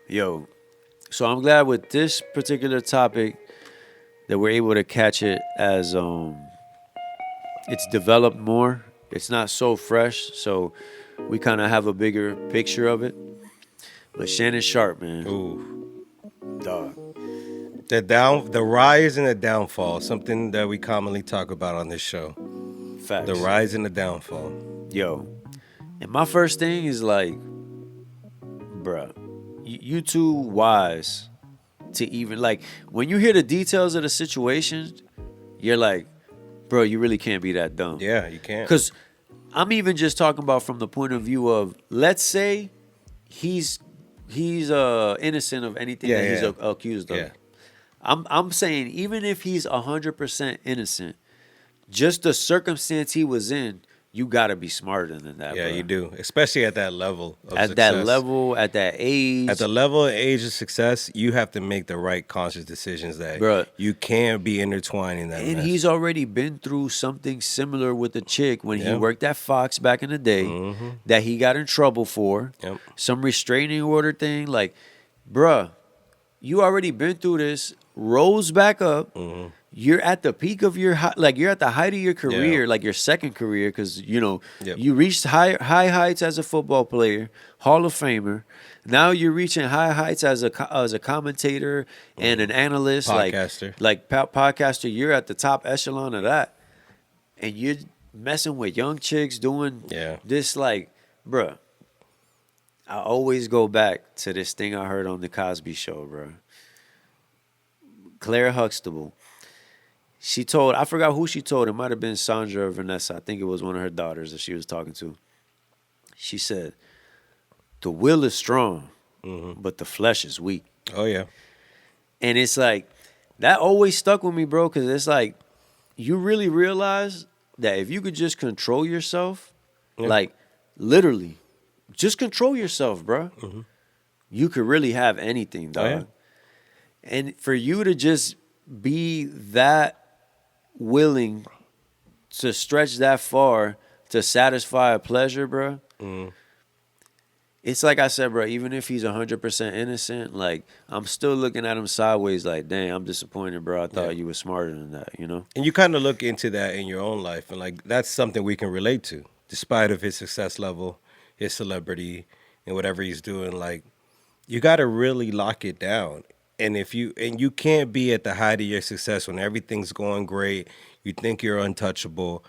Yo, so I'm glad with this particular topic that we're able to catch it as it's developed more. It's not so fresh, so we kind of have a bigger picture of it. But Shannon Sharpe, man, Ooh, dog, the rise and the downfall, something that we commonly talk about on this show. The facts. rise and the downfall. Yo, and my first thing is like, bruh, you too wise to even like when you hear the details of the situation, you're like, bro, you really can't be that dumb. Yeah, you can't. Cause I'm even just talking about from the point of view of let's say he's innocent of anything Yeah, that he's yeah, accused of. yeah. I'm saying even if he's 100% innocent, just the circumstance he was in, you gotta be smarter than that, Yeah, bro. you do. Especially at that level of At that success. level, at that At age, the level and age of success, you have to make the right conscious decisions that bro. you can't be intertwined in that And mess. he's already been through something similar with the chick when he Yeah. worked at Fox back in the day Mm-hmm. that he got in trouble for. Yep. Some restraining order thing. Like, bruh, you already been through this, rose back up. Mm-hmm. You're at the peak of your like you're at the height of your career, Yeah. like your second career, because Yep. you reached high heights as a football player, Hall of Famer. Now you're reaching high heights as a commentator and an analyst, Podcaster. podcaster. You're at the top echelon of that, and you're messing with young chicks doing Yeah. this, like, bruh. I always go back to this thing I heard on the Cosby Show, bruh. Claire Huxtable. She told, I forgot who she told. It might have been Sandra or Vanessa. I think it was one of her daughters that she was talking to. She said, the will is strong, but the flesh is weak. Oh yeah. And it's like, that always stuck with me, bro, because it's like, you really realize that if you could just control yourself, Yeah. like, literally, just control yourself, bro. You could really have anything, dog. Oh, yeah. And for you to just be that willing to stretch that far to satisfy a pleasure, bro. It's like I said, bro, even if he's 100% innocent, like, I'm still looking at him sideways like, dang, I'm disappointed, bro. I thought Yeah. you were smarter than that, you know? And you kind of look into that in your own life, and like that's something we can relate to, despite of his success level, his celebrity, and whatever he's doing. Like you got to really lock it down, and you can't be at the height of your success when everything's going great, you think you're untouchable,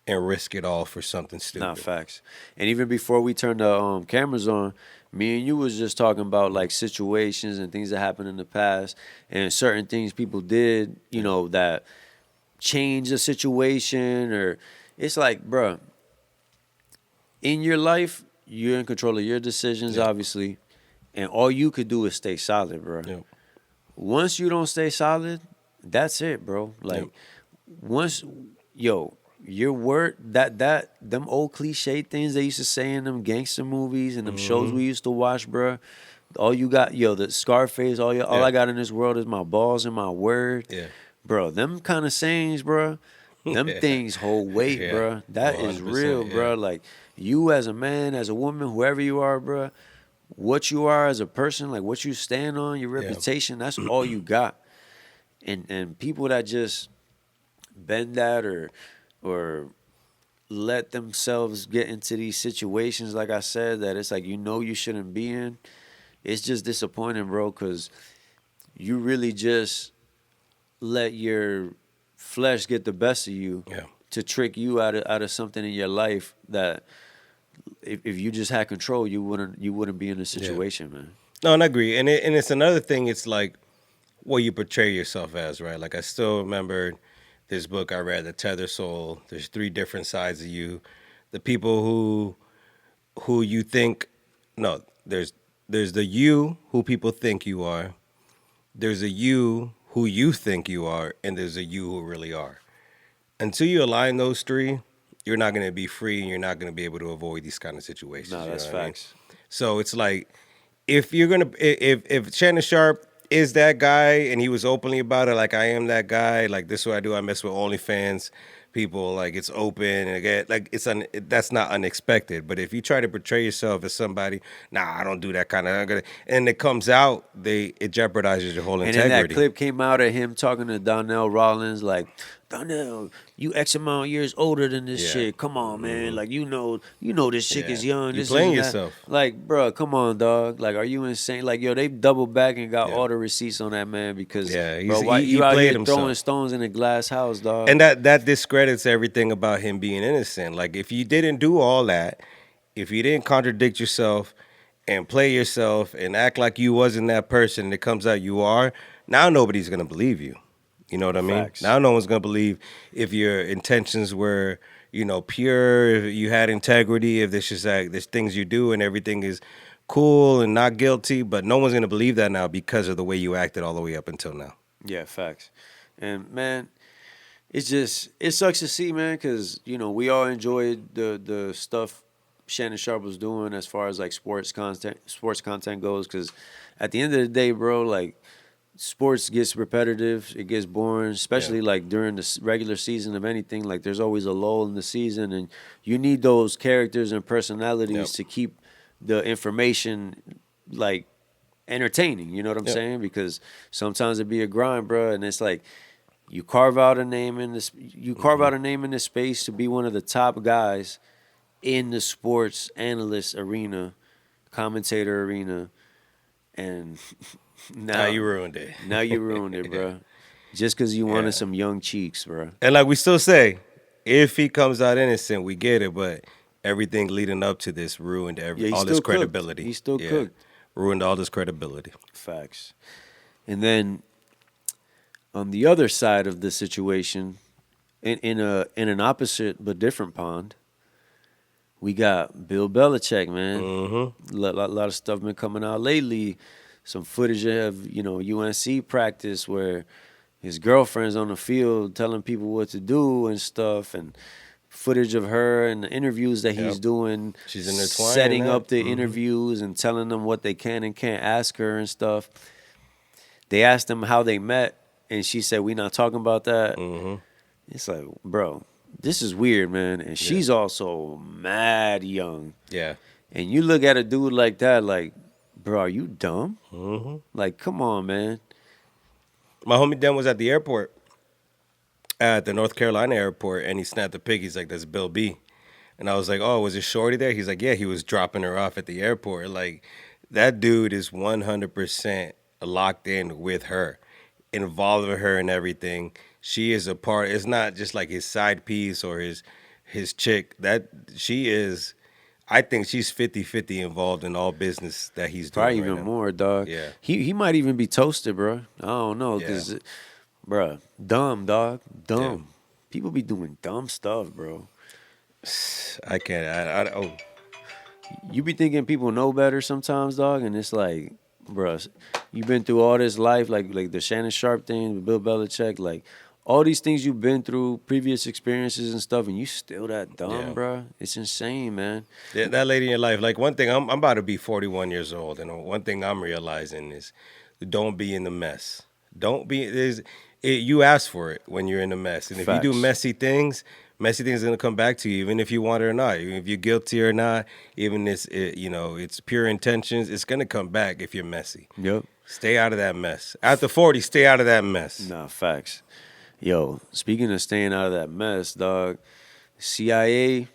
and risk it all for something stupid. Nah, facts. And even before we turned the cameras on, me and you was just talking about like situations and things that happened in the past and certain things people did, that changed the situation or it's like, bruh, in your life, you're in control of your decisions, Yeah. obviously, and all you could do is stay solid, bro. Yep. Once you don't stay solid, that's it, bro. Like Yep. once, yo, your word that them old cliche things they used to say in them gangster movies and them shows we used to watch, bro. All you got, yo, the Scarface. All Yeah. I got in this world is my balls and my word, Yeah. bro. Them kind of sayings, bro. Them Yeah. things hold weight, Yeah. bro. That is 100%, real, yeah. bro. Like you as a man, as a woman, whoever you are, bro. What you are as a person, like what you stand on, your reputation. That's all you got. And people that just bend that or let themselves get into these situations, like I said, that it's like you shouldn't be in. It's just disappointing, bro, because you really just let your flesh get the best of you Yeah. to trick you out of something in your life that if you just had control, you wouldn't be in a situation, man. No, and I agree. And it's another thing. It's like what you portray yourself as, right? Like I still remember this book I read, The Tether Soul. There's three different sides of you. The people who you think no, there's the you who people think you are. There's a you who you think you are, and there's a you who really are. Until you align those three, you're not going to be free, and you're not going to be able to avoid these kind of situations. No, you that's know what I mean? facts. So it's like if you're gonna if Shannon Sharpe is that guy and he was openly about it, like I am that guy, like this is what I do, I mess with OnlyFans people like it's open and again, like that's not unexpected. But if you try to portray yourself as somebody, nah, I don't do that kind of, and it comes out, it jeopardizes your whole And then that integrity. clip came out of him talking to Donnell Rollins, like, Donnell, you X amount of years older than this shit. Come on, man. Like, you know this chick is young. You This playing is that. yourself. Like, bro, come on, dog. Like, are you insane? Like, yo, they doubled back and got Yeah. all the receipts on that man because, Yeah, bro, why he you out played here himself. throwing stones in a glass house, dog? And that discredits everything about him being innocent. Like, if you didn't do all that, if you didn't contradict yourself and play yourself and act like you wasn't that person and it comes out you are, now nobody's going to believe you. You know what I mean? Facts. Now no one's going to believe if your intentions were, pure, if you had integrity, if there's things you do and everything is cool and not guilty, but no one's going to believe that now because of the way you acted all the way up until now. Yeah, facts. And, man, it sucks to see, man, because, we all enjoyed the stuff Shannon Sharpe was doing as far as, like, sports content goes, because at the end of the day, bro, like, sports gets repetitive, it gets boring, especially like during the regular season of anything. Like, there's always a lull in the season, and you need those characters and personalities to keep the information like entertaining. You know what I'm saying? Because sometimes it be a grind, bro, and it's like you carve out a name in this. You carve out a name in this space to be one of the top guys in the sports analyst arena, commentator arena, and now you ruined it. Now you ruined it, bro. Just because you wanted some young cheeks, bro. And like we still say, if he comes out innocent, we get it. But everything leading up to this ruined all this credibility. He's still cooked. Ruined all this credibility. Facts. And then on the other side of the situation, in an opposite but different pond, we got Bill Belichick, man. Mm-hmm. A lot of stuff been coming out lately. Some footage of, UNC practice where his girlfriend's on the field telling people what to do and stuff, and footage of her and the interviews that he's doing. She's intertwined setting in that. up the interviews and telling them what they can and can't ask her and stuff. They asked him how they met, and she said, "We not talking about that." Mm-hmm. It's like, bro, this is weird, man. And she's also mad young. Yeah. And you look at a dude like that, like, bro, are you dumb? Mm-hmm. Like, come on, man. My homie Dan was at the airport, at the North Carolina airport, and he snapped a pic. He's like, "That's Bill B." And I was like, "Oh, was it Shorty there?" He's like, "Yeah, he was dropping her off at the airport." Like, that dude is 100% locked in with her, involved with her and everything. She is a part. It's not just like his side piece or his chick. That she is. I think she's 50-50 involved in all business that he's doing. Probably right even now. more, dog. Yeah. He might even be toasted, bro. I don't know, because, bro, dumb, dog. Dumb. Yeah. People be doing dumb stuff, bro. I can't. Oh. You be thinking people know better sometimes, dog, and it's like, bro, you've been through all this life, like the Shannon Sharpe thing, Bill Belichick, like, all these things you've been through, previous experiences and stuff, and you still that dumb, bro. It's insane, man. Yeah, that lady in your life. Like, one thing, I'm about to be 41 years old, and one thing I'm realizing is, don't be in the mess. Don't be. You ask for it when you're in a mess, and if you do messy things are gonna come back to you, even if you want it or not. Even if you're guilty or not, even it's pure intentions, it's gonna come back if you're messy. Yep. Stay out of that mess. After 40, stay out of that mess. Nah, facts. Yo, speaking of staying out of that mess, dog, CIA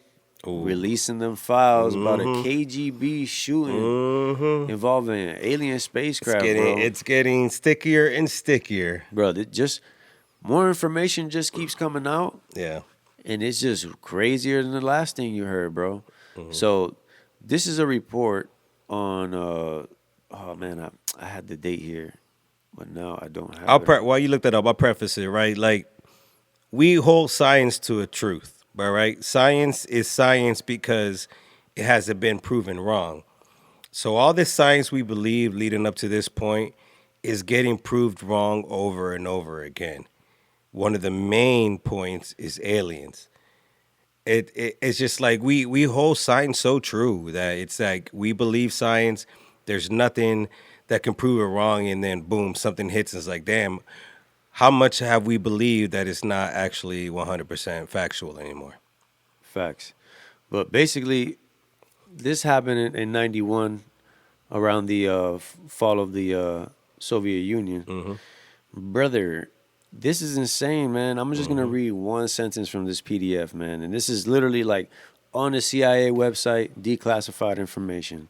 releasing them files about a KGB shooting involving an alien spacecraft, bro. It's getting stickier and stickier. Bro, just more information just keeps coming out. Yeah. And it's just crazier than the last thing you heard, bro. So this is a report on, oh, man, I had the date here. But now I don't have it. While you look that up, I'll preface it, right? Like, we hold science to a truth, right? Science is science because it hasn't been proven wrong. So all this science we believe leading up to this point is getting proved wrong over and over again. One of the main points is aliens. It's just like we hold science so true that it's like we believe science. There's nothing that can prove it wrong, and then boom, something hits and it's like, damn, how much have we believed that it's not actually 100% factual anymore? Facts. But basically, this happened in 91 around the fall of the Soviet Union. Mm-hmm. Brother, this is insane, man. I'm just going to read one sentence from this PDF, man. And this is literally like on the CIA website, declassified information.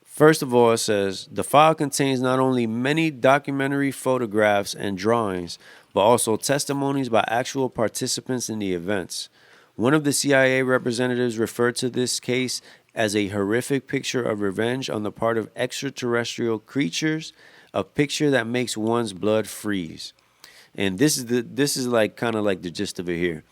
First of all, it says the file contains not only many documentary photographs and drawings, but also testimonies by actual participants in the events. One of the CIA representatives referred to this case as a horrific picture of revenge on the part of extraterrestrial creatures, a picture that makes one's blood freeze. And this is like kind of like the gist of it here.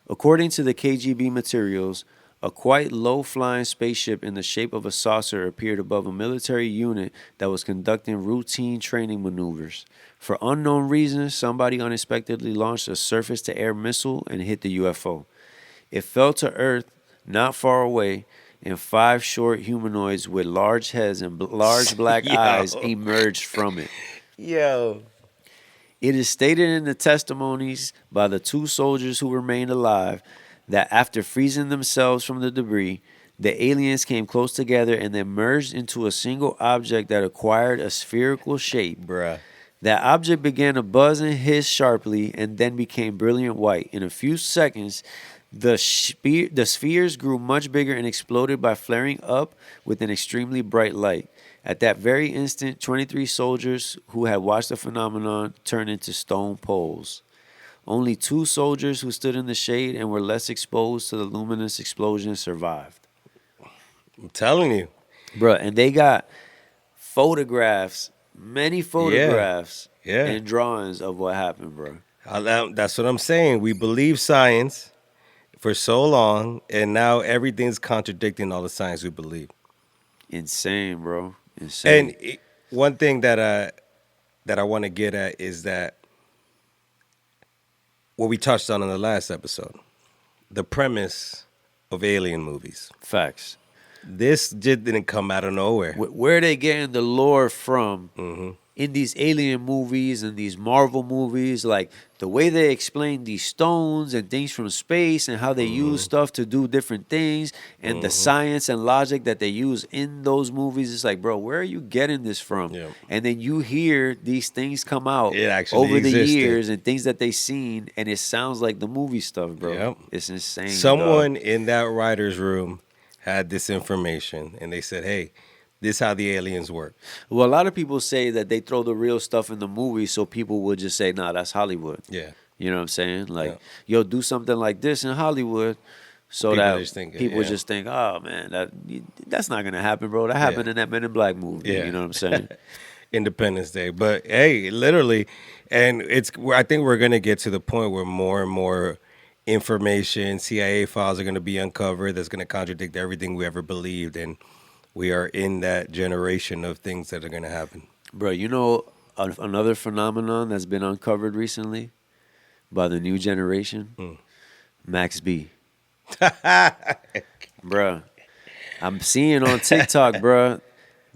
According to the KGB materials, a quite low-flying spaceship in the shape of a saucer appeared above a military unit that was conducting routine training maneuvers. For unknown reasons, somebody unexpectedly launched a surface-to-air missile and hit the UFO. It fell to Earth not far away, and 5 short humanoids with large heads and large black eyes emerged from it. Yo. It is stated in the testimonies by the 2 soldiers who remained alive that after freezing themselves from the debris, the aliens came close together and then merged into a single object that acquired a spherical shape. Bruh. That object began to buzz and hiss sharply and then became brilliant white. In a few seconds, the spheres grew much bigger and exploded by flaring up with an extremely bright light. At that very instant, 23 soldiers who had watched the phenomenon turned into stone poles. Only 2 soldiers who stood in the shade and were less exposed to the luminous explosion survived. I'm telling you. Bruh, and they got photographs, many photographs and drawings of what happened, bro. That's what I'm saying. We believe science for so long, and now everything's contradicting all the science we believe. Insane, bro. Insane. And one thing that I want to get at is that what we touched on in the last episode, the premise of alien movies. Facts. This just didn't come out of nowhere. Where are they getting the lore from in these alien movies and these Marvel movies? Like the way they explain these stones and things from space and how they use stuff to do different things and the science and logic that they use in those movies. It's like, bro, where are you getting this from? Yeah. And then you hear these things come out It actually over existed. the years and things that they seen, and it sounds like the movie stuff, bro. Yep. It's insane. Someone in that writer's room had this information, and they said, hey, this is how the aliens work. Well, a lot of people say that they throw the real stuff in the movie so people would just say, nah, that's Hollywood. Yeah. You know what I'm saying? Like, yo, do something like this in Hollywood so People that just think it, people yeah. just think, oh, man, that's not going to happen, bro. That happened in that Men in Black movie. Yeah. You know what I'm saying? Independence Day. But, hey, literally, and I think we're going to get to the point where more and more information, CIA files are going to be uncovered that's going to contradict everything we ever believed, and we are in that generation of things that are going to happen. Bro, you know another phenomenon that's been uncovered recently by the new generation? Max B. Bruh, I'm seeing on TikTok, bruh.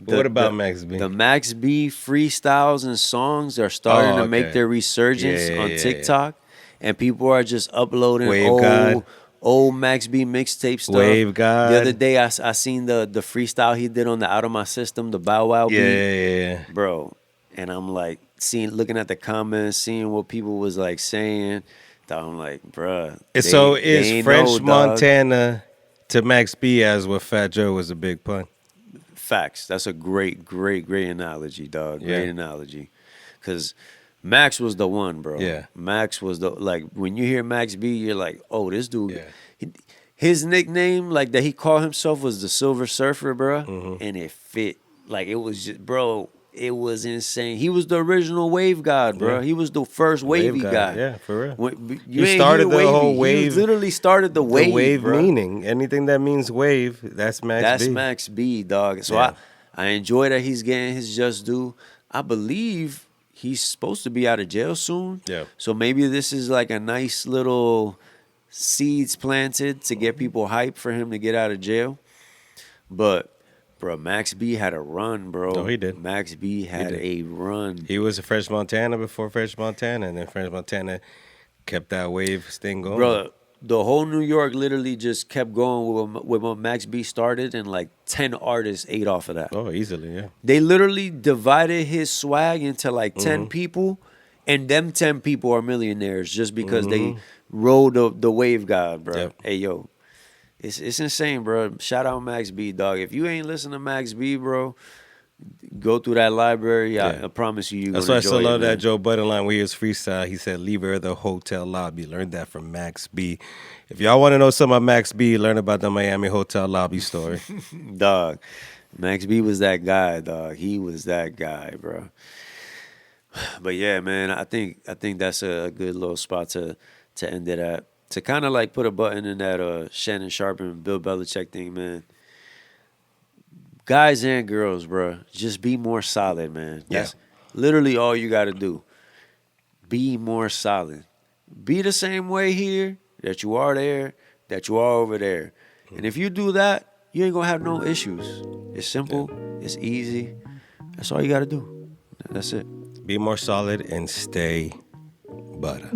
What about Max B? The Max B freestyles and songs are starting to make their resurgence on TikTok. And people are just uploading old Max B mixtape stuff. Wave God. The other day, I seen the freestyle he did on the Out of My System, the Bow Wow beat. Yeah. Bro. And I'm like, looking at the comments, seeing what people was like saying. I'm like, bruh. So is French Montana to Max B as what Fat Joe was a big pun? Facts. That's a great analogy, dog. Great analogy. Because Max was the one, bro. Yeah. Max was like, when you hear Max B, you're like, oh, this dude. Yeah. His nickname, like, that he called himself was the Silver Surfer, bro. And it fit. Like, it was just, bro, it was insane. He was the original wave god, bro. Yeah. He was the first wavy guy. Yeah, for real. You started the whole wave. He literally started the wave. The wave bro. Meaning. Anything that means wave, that's Max B. That's Max B, dog. So I enjoy that he's getting his just due. I believe he's supposed to be out of jail soon. Yeah. So maybe this is like a nice little seeds planted to get people hyped for him to get out of jail. But Bro, Max B had a run, bro. Oh, he did. Max B had a run. He was a French Montana before French Montana, and then French Montana kept that wave thing going. Bro, the whole New York literally just kept going with when Max B started, and like 10 artists ate off of that. Oh, easily, yeah. They literally divided his swag into like 10 Mm-hmm. people, and them 10 people are millionaires just because they rode the wave god, bro. Yep. Hey, yo, it's insane, bro. Shout out Max B, dog. If you ain't listen to Max B, bro, go through that library. Yeah. I promise you're That's gonna why I enjoy still it, love man. that Joe Budden line where he was freestyle. He said, "Leave her the hotel lobby." Learned that from Max B. If y'all want to know something about Max B, learn about the Miami hotel lobby story. Dog, Max B was that guy, dog. He was that guy, bro. But yeah, man, I think that's a good little spot to end it at. To kind of like put a button in that Shannon, Sharpe, and Bill Belichick thing, man. Guys and girls, bro, just be more solid, man. That's literally all you got to do. Be more solid. Be the same way here that you are there, that you are over there. And if you do that, you ain't going to have no issues. It's simple. It's easy. That's all you got to do. That's it. Be more solid and stay butter.